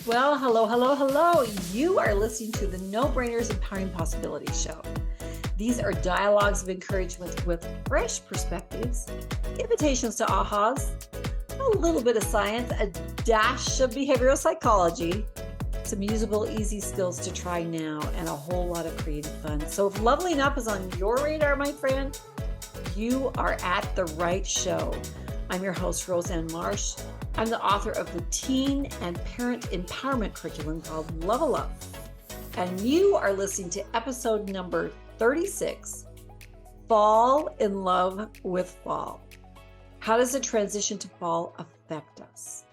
Well, hello, hello, hello. You are listening to the No Brainers Empowering Possibilities show. These are dialogues of encouragement with fresh perspectives, invitations to ahas, a little bit of science, a dash of behavioral psychology, some usable, easy skills to try now, and a whole lot of creative fun. So if leveling up is on your radar, my friend, you are at the right show. I'm your host, Roseanne Marsh. I'm the author of the teen and parent empowerment curriculum called Level Up. And you are listening to episode number 36, Fall in Love with Fall. How does the transition to fall affect us?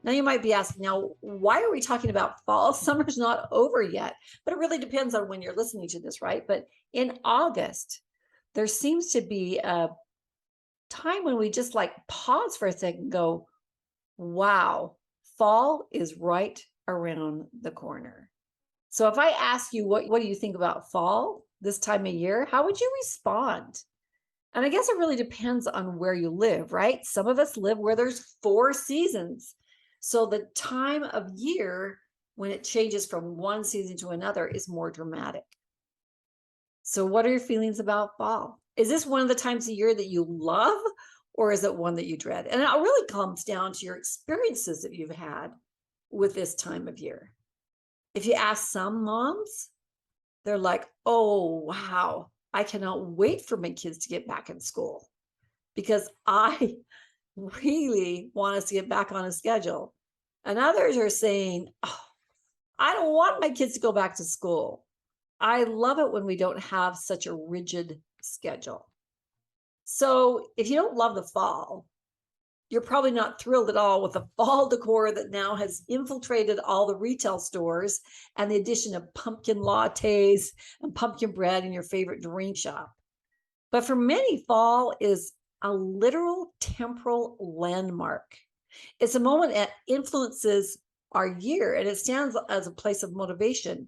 Now you might be asking, now, why are we talking about fall? Summer's not over yet, but it really depends on when you're listening to this, right? But in August, there seems to be a time when we just like pause for a second and go, wow, fall is right around the corner. So if I ask you, what do you think about fall this time of year? How would you respond? And I guess it really depends on where you live, right? Some of us live where there's 4 seasons. So the time of year when it changes from one season to another is more dramatic. So what are your feelings about fall? Is this one of the times of year that you love, or is it one that you dread? And it really comes down to your experiences that you've had with this time of year. If you ask some moms, they're like, oh, wow, I cannot wait for my kids to get back in school because I really want us to get back on a schedule. And others are saying, oh, I don't want my kids to go back to school. I love it when we don't have such a rigid schedule. So if you don't love the fall, you're probably not thrilled at all with the fall decor that now has infiltrated all the retail stores and the addition of pumpkin lattes and pumpkin bread in your favorite drink shop. But for many, fall is a literal temporal landmark. It's a moment that influences our year, and it stands as a place of motivation,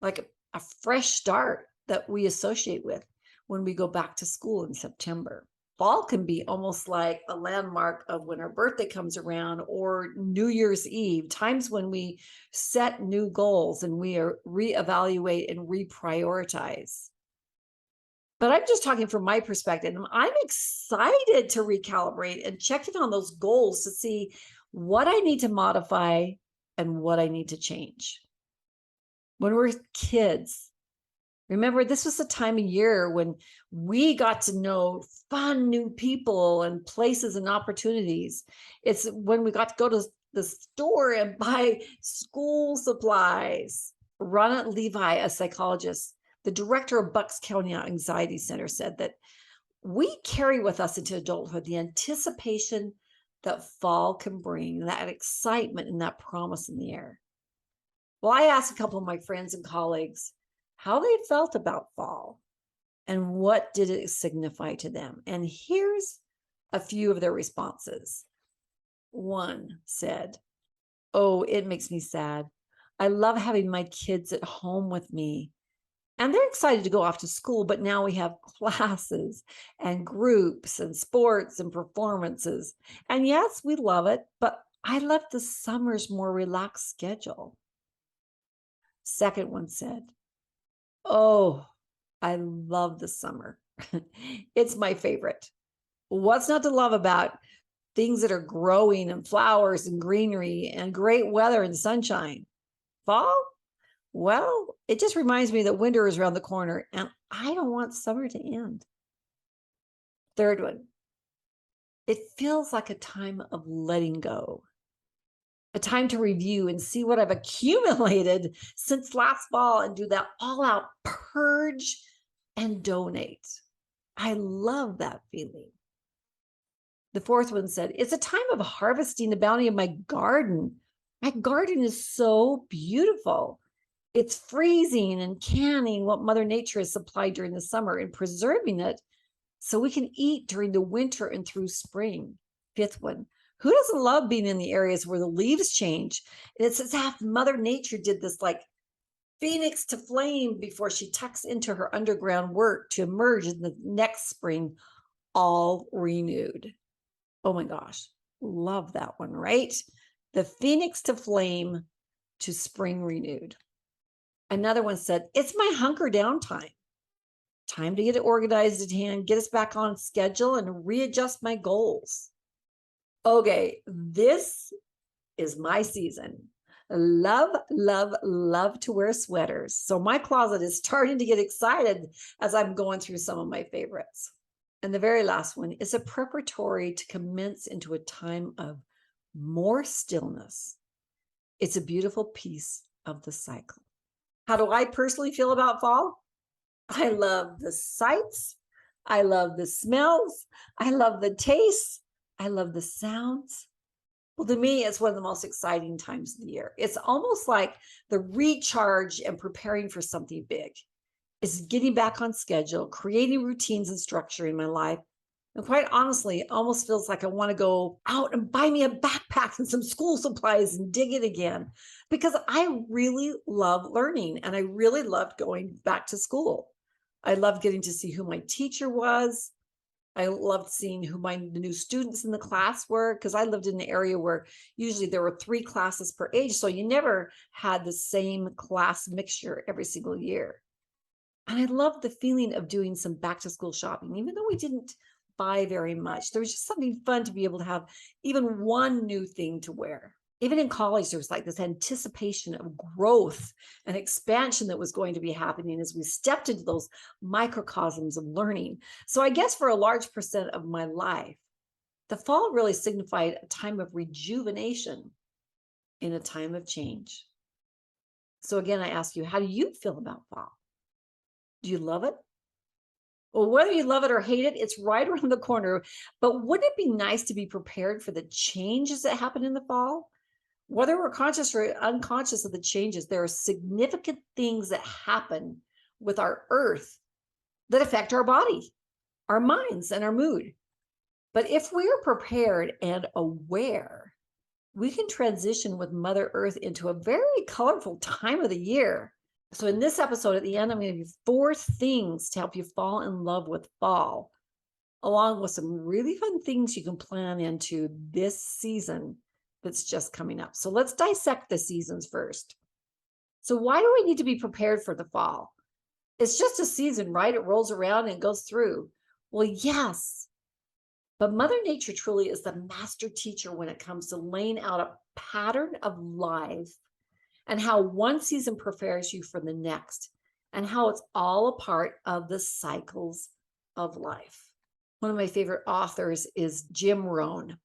like a fresh start that we associate with when we go back to school in September. Fall can be almost like a landmark of when our birthday comes around or New Year's Eve, times when we set new goals and we reevaluate and reprioritize. But I'm just talking from my perspective. I'm excited to recalibrate and check in on those goals to see what I need to modify and what I need to change. When we're kids, remember, this was the time of year when we got to know fun new people and places and opportunities. It's when we got to go to the store and buy school supplies. Ronna Levi, a psychologist, the director of Bucks County Anxiety Center, said that we carry with us into adulthood the anticipation that fall can bring, that excitement and that promise in the air. Well, I asked a couple of my friends and colleagues how they felt about fall and what did it signify to them. And here's a few of their responses. One said, oh, it makes me sad. I love having my kids at home with me. And they're excited to go off to school, but now we have classes and groups and sports and performances. And yes, we love it, but I love the summer's more relaxed schedule. Second one said, oh, I love the summer. It's my favorite. What's not to love about things that are growing and flowers and greenery and great weather and sunshine? Fall? Well, it just reminds me that winter is around the corner and I don't want summer to end. Third one, it feels like a time of letting go. A time to review and see what I've accumulated since last fall and do that all-out purge and donate. I love that feeling. The fourth one said, it's a time of harvesting the bounty of my garden. My garden is so beautiful. It's freezing and canning what Mother Nature has supplied during the summer and preserving it so we can eat during the winter and through spring. Fifth one, who doesn't love being in the areas where the leaves change? And it's as if Mother Nature did this like phoenix to flame before she tucks into her underground work to emerge in the next spring, all renewed. Oh my gosh, love that one, right? The phoenix to flame to spring renewed. Another one said, it's my hunker down time. Time to get it organized at hand, get us back on schedule, and readjust my goals. Okay, this is my season. Love, love, love to wear sweaters. So my closet is starting to get excited as I'm going through some of my favorites. And the very last one is a preparatory to commence into a time of more stillness. It's a beautiful piece of the cycle. How do I personally feel about fall? I love the sights. I love the smells. I love the tastes. I love the sounds. Well, to me, it's one of the most exciting times of the year. It's almost like the recharge and preparing for something big. It's getting back on schedule, creating routines and structure in my life. And quite honestly, it almost feels like I want to go out and buy me a backpack and some school supplies and dig it again, because I really love learning and I really loved going back to school. I loved getting to see who my teacher was. I loved seeing who the new students in the class were, because I lived in an area where usually there were 3 classes per age. So you never had the same class mixture every single year. And I loved the feeling of doing some back to school shopping, even though we didn't buy very much. There was just something fun to be able to have even one new thing to wear. Even in college, there was like this anticipation of growth and expansion that was going to be happening as we stepped into those microcosms of learning. So I guess for a large percent of my life, the fall really signified a time of rejuvenation in a time of change. So again, I ask you, how do you feel about fall? Do you love it? Well, whether you love it or hate it, it's right around the corner. But wouldn't it be nice to be prepared for the changes that happen in the fall? Whether we're conscious or unconscious of the changes, there are significant things that happen with our earth that affect our body, our minds, and our mood. But if we are prepared and aware, we can transition with Mother Earth into a very colorful time of the year. So in this episode, at the end, I'm going to give you 4 things to help you fall in love with fall, along with some really fun things you can plan into this season that's just coming up. So let's dissect the seasons first. So why do we need to be prepared for the fall? It's just a season, right? It rolls around and goes through. Well, yes, but Mother Nature truly is the master teacher when it comes to laying out a pattern of life and how one season prepares you for the next, and how it's all a part of the cycles of life. One of my favorite authors is Jim Rohn,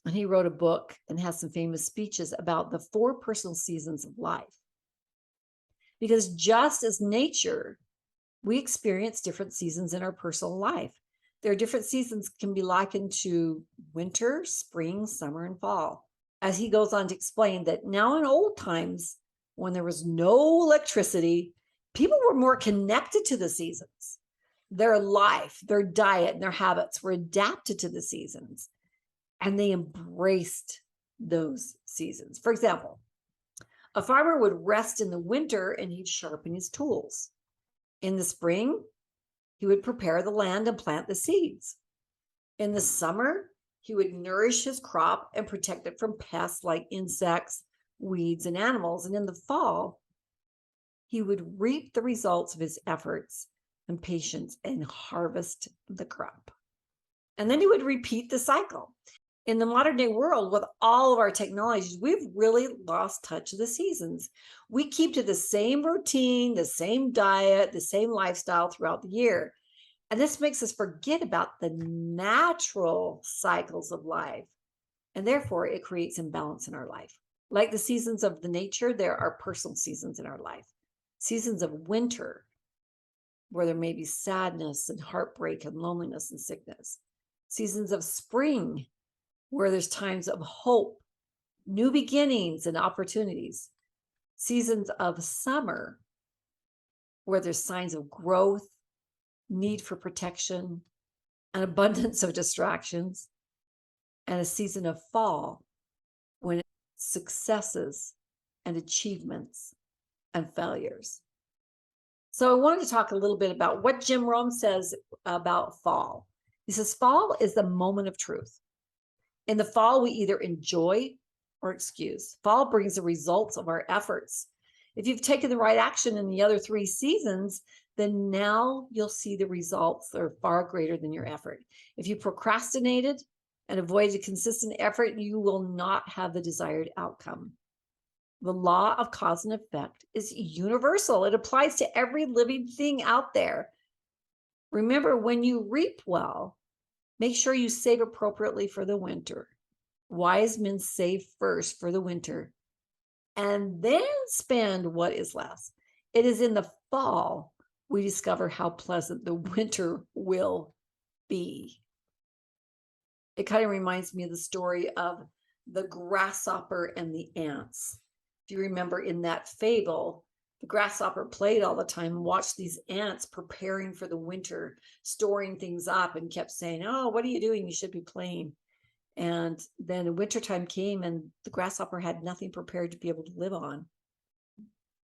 and he wrote a book and has some famous speeches about the 4 personal seasons of life. Because just as nature, we experience different seasons in our personal life. There are different seasons can be likened to winter, spring, summer, and fall. As he goes on to explain that now in old times, when there was no electricity, people were more connected to the seasons. Their life, their diet, and their habits were adapted to the seasons, and they embraced those seasons. For example, a farmer would rest in the winter and he'd sharpen his tools. In the spring, he would prepare the land and plant the seeds. In the summer, he would nourish his crop and protect it from pests like insects, weeds, and animals. And in the fall, he would reap the results of his efforts and patience and harvest the crop. And then he would repeat the cycle. In the modern day world, with all of our technologies, we've really lost touch of the seasons. We keep to the same routine, the same diet, the same lifestyle throughout the year. And this makes us forget about the natural cycles of life. And therefore, it creates imbalance in our life. Like the seasons of the nature, there are personal seasons in our life. Seasons of winter, where there may be sadness and heartbreak and loneliness and sickness. Seasons of spring, where there's times of hope, new beginnings and opportunities. Seasons of summer, where there's signs of growth, need for protection, an abundance of distractions. And a season of fall, when successes and achievements and failures. So I wanted to talk a little bit about what Jim Rohn says about fall. He says, fall is the moment of truth. In the fall, we either enjoy or excuse. Fall brings the results of our efforts. If you've taken the right action in the other 3 seasons, then now you'll see the results that are far greater than your effort. If you procrastinated and avoided consistent effort, you will not have the desired outcome. The law of cause and effect is universal. It applies to every living thing out there. Remember, when you reap well, make sure you save appropriately for the winter. Wise men save first for the winter and then spend what is left. It is in the fall we discover how pleasant the winter will be. It kind of reminds me of the story of the grasshopper and the ants. If you remember in that fable, the grasshopper played all the time and watched these ants preparing for the winter, storing things up, and kept saying, "Oh, what are you doing? You should be playing." And then wintertime came and the grasshopper had nothing prepared to be able to live on.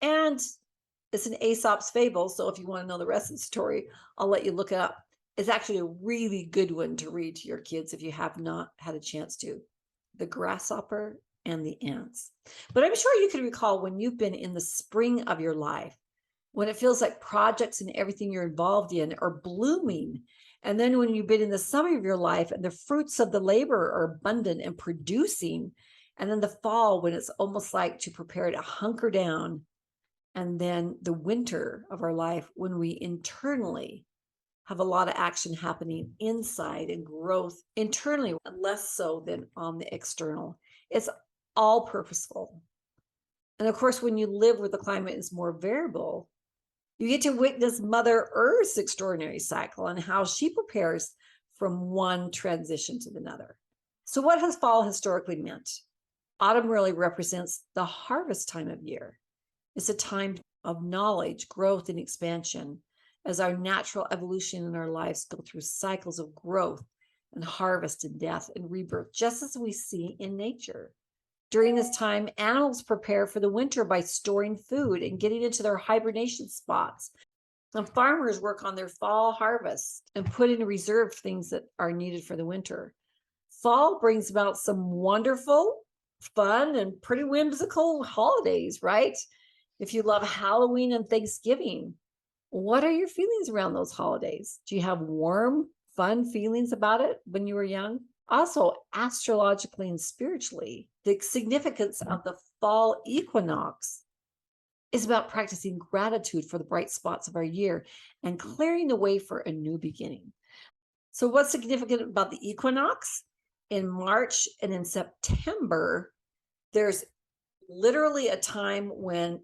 And it's an Aesop's fable. So if you want to know the rest of the story, I'll let you look it up. It's actually a really good one to read to your kids if you have not had a chance to. The Grasshopper and the Ants. But I'm sure you can recall when you've been in the spring of your life, when it feels like projects and everything you're involved in are blooming. And then when you've been in the summer of your life and the fruits of the labor are abundant and producing. And then the fall, when it's almost like to prepare to hunker down. And then the winter of our life, when we internally have a lot of action happening inside and growth internally, less so than on the external. It's all purposeful. And of course, when you live where the climate is more variable, you get to witness Mother Earth's extraordinary cycle and how she prepares from one transition to another. So what has fall historically meant? Autumn really represents the harvest time of year. It's a time of knowledge, growth, and expansion as our natural evolution in our lives go through cycles of growth and harvest and death and rebirth, just as we see in nature. During this time, animals prepare for the winter by storing food and getting into their hibernation spots. And farmers work on their fall harvest and put in reserve things that are needed for the winter. Fall brings about some wonderful, fun, and pretty whimsical holidays, right? If you love Halloween and Thanksgiving, what are your feelings around those holidays? Do you have warm, fun feelings about it when you were young? Also, astrologically and spiritually, the significance of the fall equinox is about practicing gratitude for the bright spots of our year and clearing the way for a new beginning. So what's significant about the equinox? In March and in September, there's literally a time when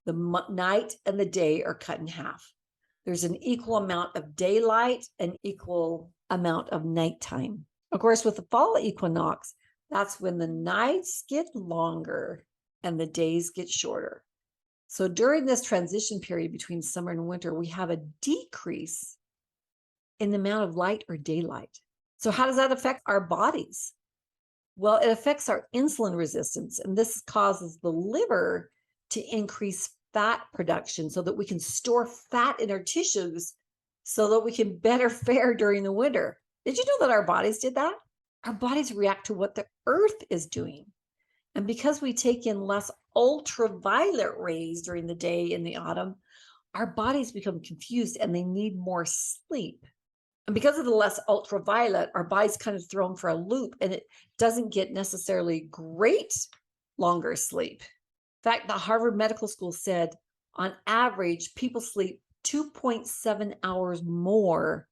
the night and the day are cut in half. There's an equal amount of daylight and equal amount of nighttime. Of course, with the fall equinox, that's when the nights get longer and the days get shorter. So during this transition period between summer and winter, we have a decrease in the amount of light or daylight. So how does that affect our bodies? Well, it affects our insulin resistance, and this causes the liver to increase fat production so that we can store fat in our tissues so that we can better fare during the winter. Did you know that our bodies did that? Our bodies react to what the earth is doing. And because we take in less ultraviolet rays during the day in the autumn, our bodies become confused and they need more sleep. And because of the less ultraviolet, our body's kind of thrown for a loop and it doesn't get necessarily great longer sleep. In fact, the Harvard Medical School said on average, people sleep 2.7 hours more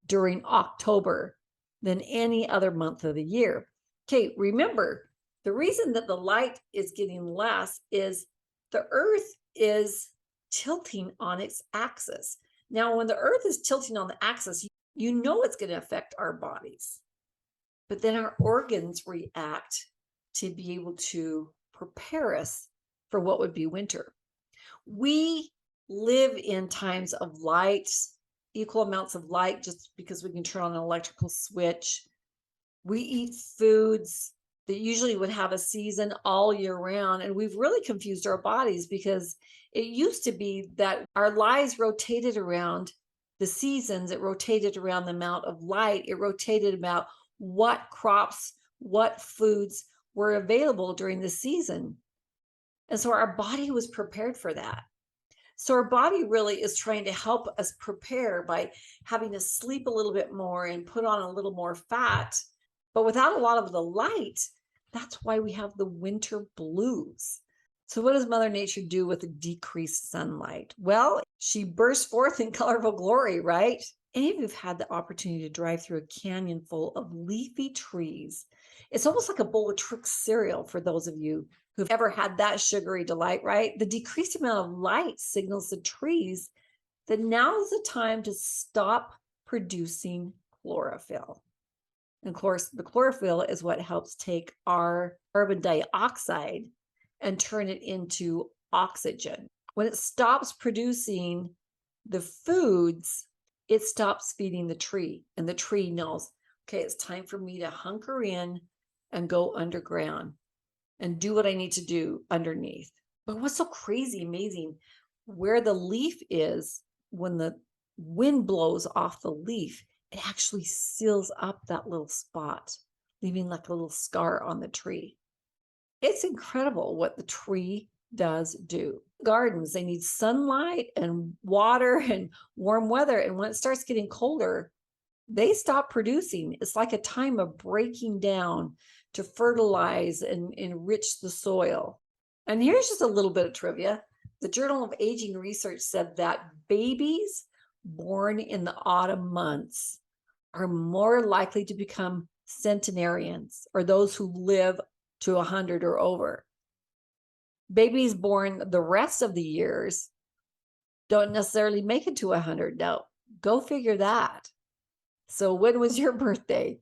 during October than any other month of the year. Okay, remember, the reason that the light is getting less is the earth is tilting on its axis. Now, when the earth is tilting on the axis, you know it's going to affect our bodies. But then our organs react to be able to prepare us for what would be winter. We live in times of light, equal amounts of light, just because we can turn on an electrical switch. We eat foods that usually would have a season all year round. And we've really confused our bodies because it used to be that our lives rotated around the seasons. It rotated around the amount of light. It rotated about what crops, what foods, were available during the season. And so our body was prepared for that. So our body really is trying to help us prepare by having us sleep a little bit more and put on a little more fat, but without a lot of the light. That's why we have the winter blues. So what does Mother Nature do with the decreased sunlight? Well, she bursts forth in colorful glory, right? Any of you have had the opportunity to drive through a canyon full of leafy trees. It's almost like a bowl of Trix cereal for those of you who've ever had that sugary delight, right? The decreased amount of light signals the trees that now is the time to stop producing chlorophyll. And of course, the chlorophyll is what helps take our carbon dioxide and turn it into oxygen. When it stops producing the foods, it stops feeding the tree. And the tree knows, okay, it's time for me to hunker in and go underground and do what I need to do underneath. But what's so crazy, amazing, where the leaf is, when the wind blows off the leaf, it actually seals up that little spot, leaving like a little scar on the tree. It's incredible what the tree does do. Gardens, they need sunlight and water and warm weather. And when it starts getting colder, they stop producing. It's like a time of breaking down to fertilize and enrich the soil. And here's just a little bit of trivia. The Journal of Aging Research said that babies born in the autumn months are more likely to become centenarians, or those who live to 100 or over. Babies born the rest of the years don't necessarily make it to 100. Now, go figure that. So when was your birthday?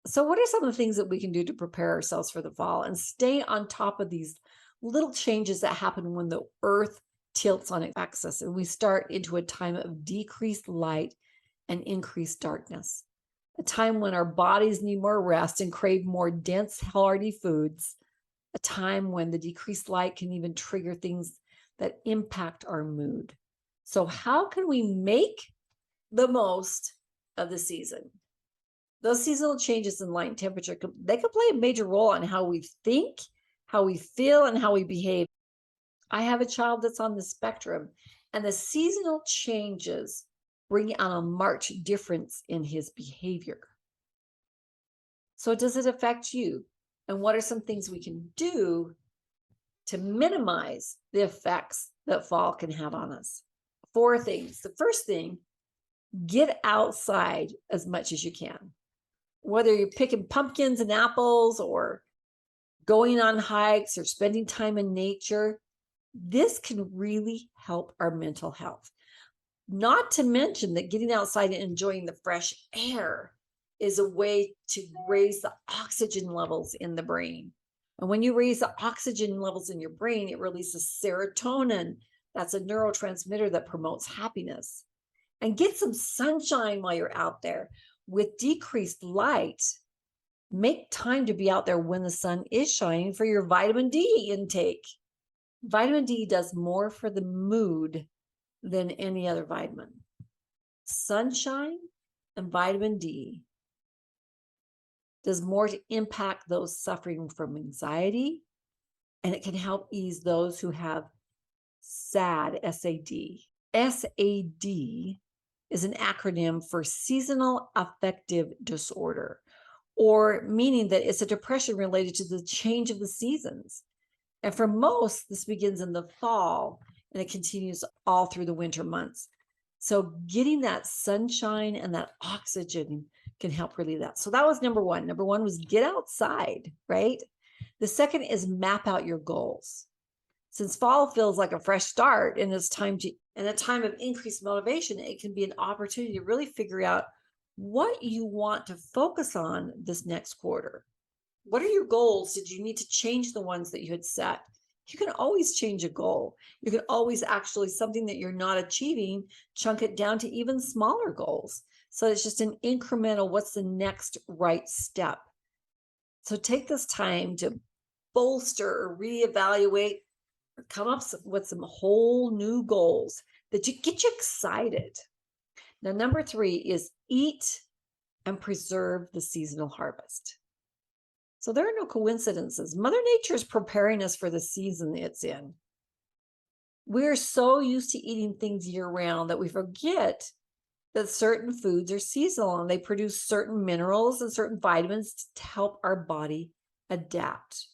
So what are some of the things that we can do to prepare ourselves for the fall and stay on top of these little changes that happen when the earth tilts on its axis and we start into a time of decreased light and increased darkness, a time when our bodies need more rest and crave more dense, hearty foods, a time when the decreased light can even trigger things that impact our mood. So how can we make the most of the season? Those seasonal changes in light and temperature, they can play a major role on how we think, how we feel, and how we behave. I have a child that's on the spectrum, and the seasonal changes bring out a marked difference in his behavior. So does it affect you? And what are some things we can do to minimize the effects that fall can have on us? 4 things. The first thing, get outside as much as you can. Whether you're picking pumpkins and apples or going on hikes or spending time in nature, this can really help our mental health. Not to mention that getting outside and enjoying the fresh air is a way to raise the oxygen levels in the brain. And when you raise the oxygen levels in your brain, it releases serotonin. That's a neurotransmitter that promotes happiness. And get some sunshine while you're out there. With decreased light, make time to be out there when the sun is shining for your vitamin D intake. Vitamin D does more for the mood than any other vitamin. Sunshine and vitamin D does more to impact those suffering from anxiety, and it can help ease those who have SAD, S-A-D. SAD is an acronym for seasonal affective disorder, or meaning that it's a depression related to the change of the seasons. And for most, this begins in the fall and it continues all through the winter months. So getting that sunshine and that oxygen can help relieve that. So that was number 1. Number 1 was get outside, right? The second is map out your goals. Since fall feels like a fresh start and it's time to, in a time of increased motivation, it can be an opportunity to really figure out what you want to focus on this next quarter. What are your goals? Did you need to change the ones that you had set? You can always change a goal. You can always actually, something that you're not achieving, chunk it down to even smaller goals. So it's just an incremental, what's the next right step? So take this time to bolster or reevaluate or come up with some whole new goals that you get you excited. Now, number 3 is eat and preserve the seasonal harvest. So there are no coincidences. Mother Nature is preparing us for the season it's in. We're so used to eating things year round that we forget that certain foods are seasonal and they produce certain minerals and certain vitamins to help our body adapt.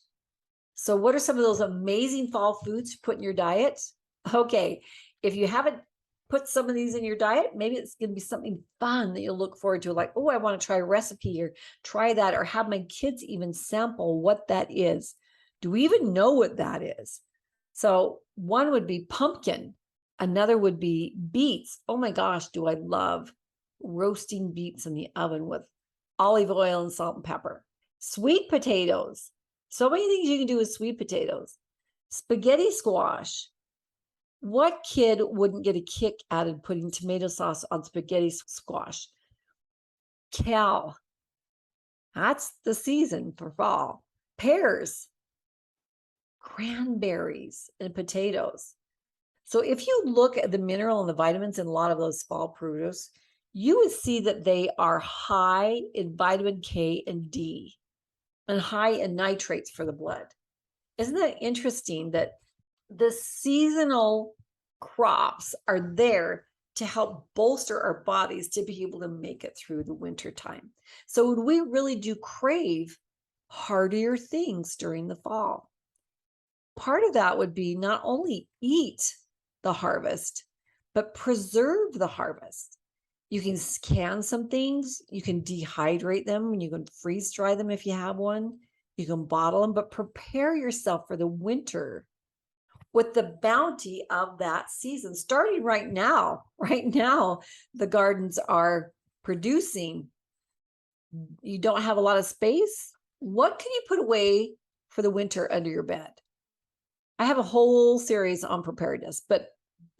So what are some of those amazing fall foods to put in your diet? Okay, if you haven't put some of these in your diet, maybe it's going to be something fun that you'll look forward to, like, oh, I want to try a recipe or try that, or have my kids even sample what that is. Do we even know what that is? So one would be pumpkin. Another would be beets. Oh my gosh, do I love roasting beets in the oven with olive oil and salt and pepper. Sweet potatoes. So many things you can do with sweet potatoes. Spaghetti squash. What kid wouldn't get a kick out of putting tomato sauce on spaghetti squash? Kale. That's the season for fall. Pears, cranberries, and potatoes. So if you look at the mineral and the vitamins in a lot of those fall produce, you would see that they are high in vitamin K and D and high in nitrates for the blood. Isn't that interesting that the seasonal crops are there to help bolster our bodies to be able to make it through the winter time? So we really do crave heartier things during the fall. Part of that would be not only eat the harvest, but preserve the harvest. You can can some things, you can dehydrate them, and you can freeze dry them if you have one. You can bottle them, but prepare yourself for the winter with the bounty of that season. Starting right now, the gardens are producing. You don't have a lot of space. What can you put away for the winter under your bed? I have a whole series on preparedness, but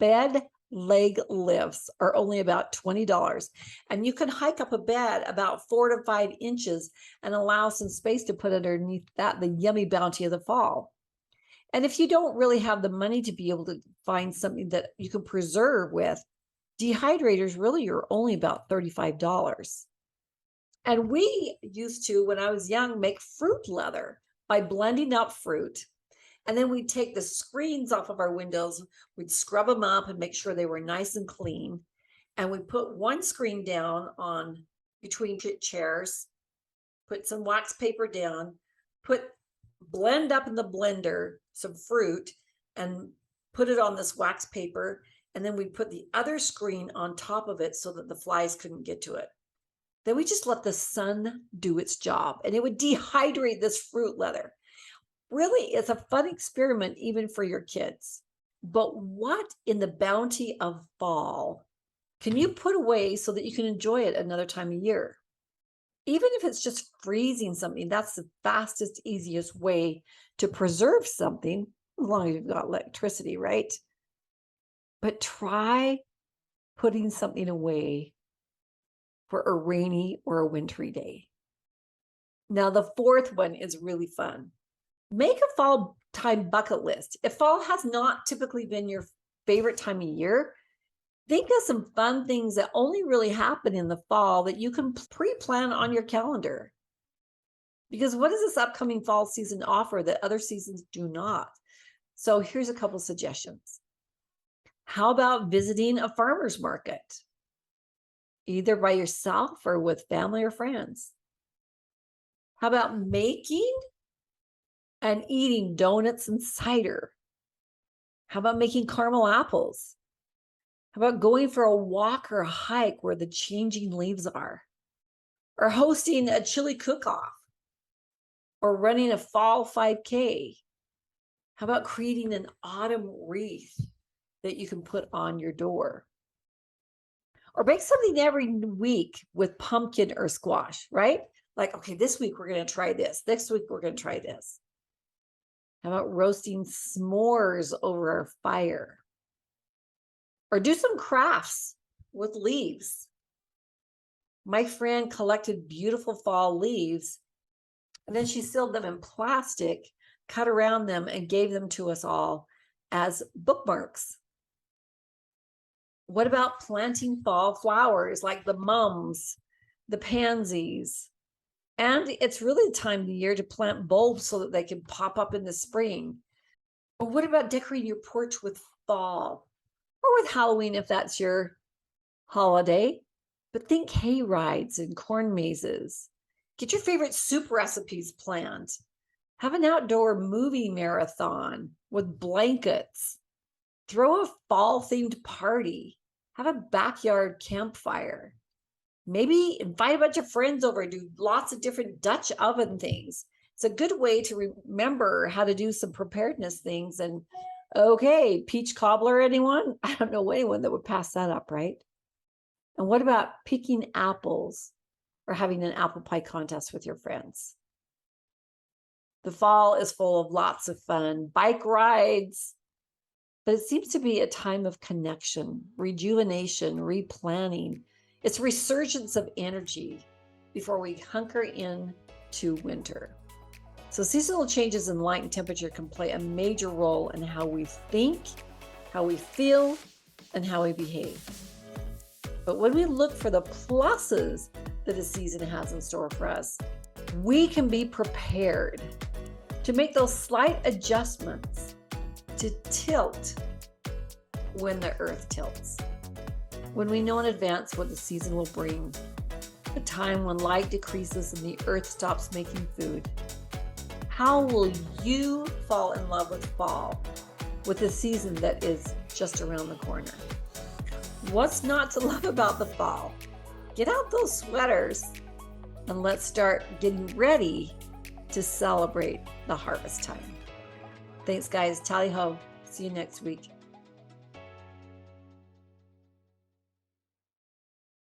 bed leg lifts are only about $20. And you can hike up a bed about 4 to 5 inches and allow some space to put underneath that, the yummy bounty of the fall. And if you don't really have the money to be able to find something that you can preserve with, dehydrators really are only about $35. And we used to, when I was young, make fruit leather by blending up fruit. And then we'd take the screens off of our windows, we'd scrub them up and make sure they were nice and clean. And we put one screen down on between chairs, put some wax paper down, blend up in the blender some fruit and put it on this wax paper. And then we put the other screen on top of it so that the flies couldn't get to it. Then we just let the sun do its job and it would dehydrate this fruit leather. Really, it's a fun experiment even for your kids. But what in the bounty of fall can you put away so that you can enjoy it another time of year? Even if it's just freezing something, that's the fastest, easiest way to preserve something, as long as you've got electricity, right? But try putting something away for a rainy or a wintry day. Now, the fourth one is really fun. Make a fall time bucket list. If fall has not typically been your favorite time of year, think of some fun things that only really happen in the fall that you can pre-plan on your calendar. Because what does this upcoming fall season offer that other seasons do not? So here's a couple suggestions. How about visiting a farmer's market, either by yourself or with family or friends? How about making and eating donuts and cider? How about making caramel apples? How about going for a walk or a hike where the changing leaves are? Or hosting a chili cook-off? Or running a fall 5K? How about creating an autumn wreath that you can put on your door? Or bake something every week with pumpkin or squash, right? Like, okay, this week we're going to try this. Next week we're going to try this. How about roasting s'mores over a fire? Or do some crafts with leaves. My friend collected beautiful fall leaves, and then she sealed them in plastic, cut around them, and gave them to us all as bookmarks. What about planting fall flowers like the mums, the pansies, And it's really the time of the year to plant bulbs so that they can pop up in the spring. But what about decorating your porch with fall or with Halloween if that's your holiday? But think hay rides and corn mazes. Get your favorite soup recipes planned. Have an outdoor movie marathon with blankets. Throw a fall themed party. Have a backyard campfire. Maybe invite a bunch of friends over and do lots of different Dutch oven things. It's a good way to remember how to do some preparedness things. And okay, peach cobbler, anyone? I don't know anyone that would pass that up, right? And what about picking apples or having an apple pie contest with your friends? The fall is full of lots of fun, bike rides, but it seems to be a time of connection, rejuvenation, replanning. It's a resurgence of energy before we hunker in to winter. So seasonal changes in light and temperature can play a major role in how we think, how we feel, and how we behave. But when we look for the pluses that a season has in store for us, we can be prepared to make those slight adjustments to tilt when the earth tilts. When we know in advance what the season will bring, a time when light decreases and the earth stops making food, how will you fall in love with fall, with a season that is just around the corner? What's not to love about the fall? Get out those sweaters and let's start getting ready to celebrate the harvest time. Thanks, guys. Tally ho. See you next week.